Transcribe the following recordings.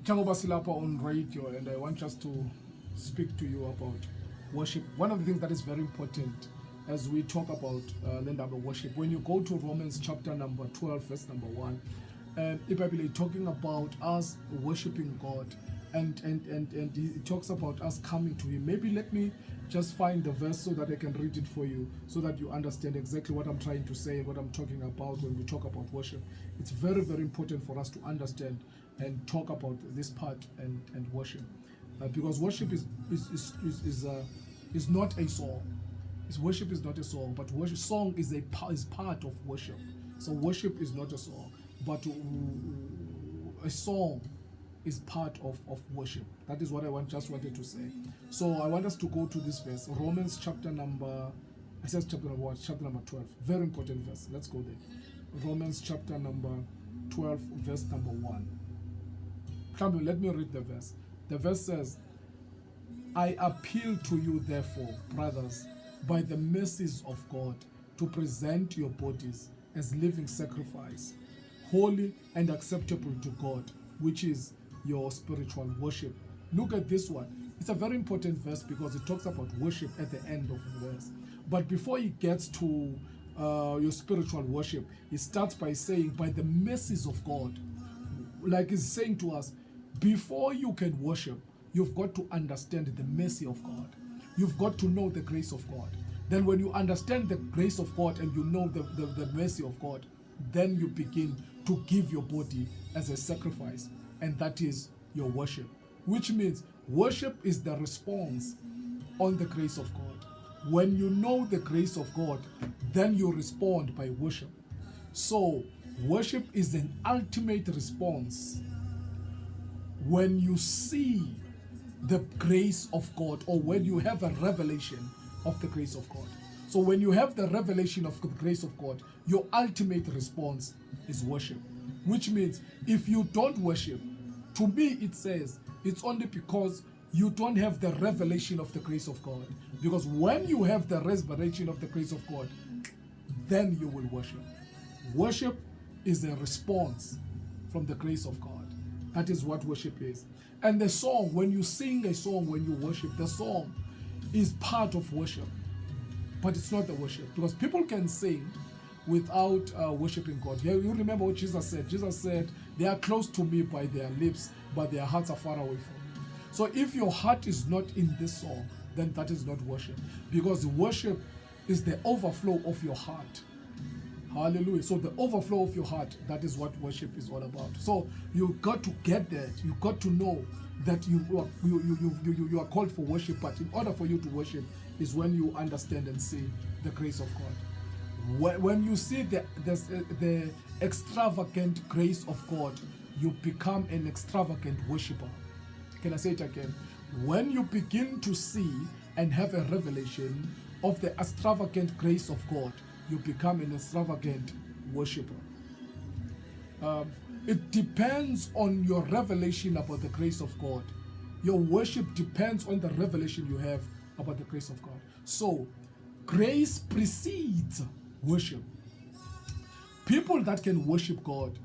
Njengoba silapha on radio, and I want just to speak to you about worship. One of the things that is very important as we talk about worship, when you go to Romans chapter number 12, verse number 1, the Bible is talking about us worshiping God, and it talks about us coming to Him. Maybe let me just find the verse so that I can read it for you, so that you understand exactly what I'm trying to say, what I'm talking about when we talk about worship. It's very, very important for us to understand and talk about this part and worship, because worship is not a song. Worship is not a song, but worship song is part of worship. So worship is not a song, but a song is part of worship. That is what I just wanted to say. So I want us to go to this verse, Romans chapter number, it says chapter number what? Chapter number 12. Very important verse. Let's go there. Romans chapter number 12, verse number 1. Let me read the verse. The verse says, I appeal to you, therefore, brothers, by the mercies of God, to present your bodies as living sacrifice, holy and acceptable to God, which is your spiritual worship. Look at this one. It's a very important verse because it talks about worship at the end of the verse. But before it gets to your spiritual worship, it starts by saying, by the mercies of God. Like it's saying to us, before you can worship, you've got to understand the mercy of God. You've got to know the grace of God. Then when you understand the grace of God and you know the mercy of God, then you begin to give your body as a sacrifice. And that is your worship. Which means worship is the response on the grace of God. When you know the grace of God, then you respond by worship. So worship is an ultimate response when you see the grace of God, or when you have a revelation of the grace of God. So when you have the revelation of the grace of God, your ultimate response is worship. Which means if you don't worship, to me it says it's only because you don't have the revelation of the grace of God. Because when you have the revelation of the grace of God, then you will worship. Worship is a response from the grace of God. That is what worship is. And the song, when you sing a song, when you worship, the song is part of worship. But it's not the worship. Because people can sing without worshiping God. You remember what Jesus said. Jesus said, they are close to me by their lips, but their hearts are far away from me. So if your heart is not in this song, then that is not worship. Because worship is the overflow of your heart. Hallelujah. So the overflow of your heart, that is what worship is all about. So you got to get that. You got to know that you are called for worship, but in order for you to worship is when you understand and see the grace of God. When you see the extravagant grace of God, you become an extravagant worshiper. Can I say it again? When you begin to see and have a revelation of the extravagant grace of God, you become an extravagant worshiper. It depends on your revelation about the grace of God. Your worship depends on the revelation you have about the grace of God. So, grace precedes worship. People that can worship God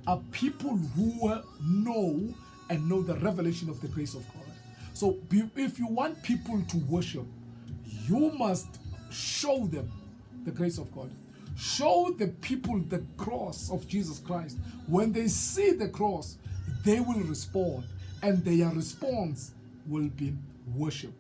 are people who know the revelation of the grace of God. So, if you want people to worship, you must show them the grace of God. Show the people the cross of Jesus Christ. When they see the cross, they will respond, and their response will be worship.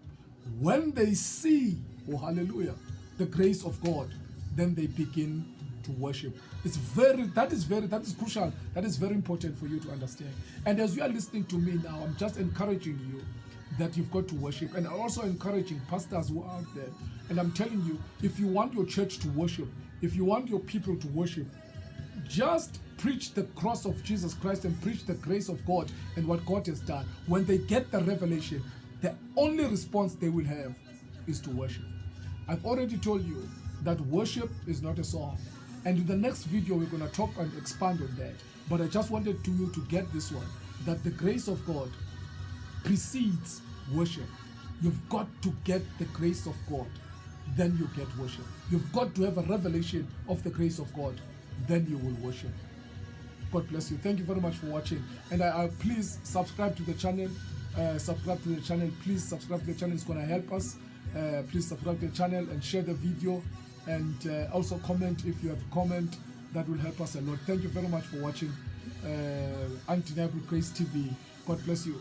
When they see, oh hallelujah, the grace of God, then they begin to worship. That is crucial. That is very important for you to understand. And as you are listening to me now, I'm just encouraging you that you've got to worship, and also encouraging pastors who are out there. And I'm telling you, if you want your church to worship, if you want your people to worship, just preach the cross of Jesus Christ and preach the grace of God and what God has done. When they get the revelation, the only response they will have is to worship. I've already told you that worship is not a song. And in the next video, we're going to talk and expand on that. But I just wanted you to get this one, that the grace of God precedes worship. You've got to get the grace of God, then you get worship. You've got to have a revelation of the grace of God, then you will worship. God bless you. Thank you very much for watching. And please subscribe to the channel. Please subscribe to the channel. It's going to help us. Please subscribe to the channel and share the video. And also comment if you have a comment. That will help us a lot. Thank you very much for watching Undeniable Grace TV. God bless you.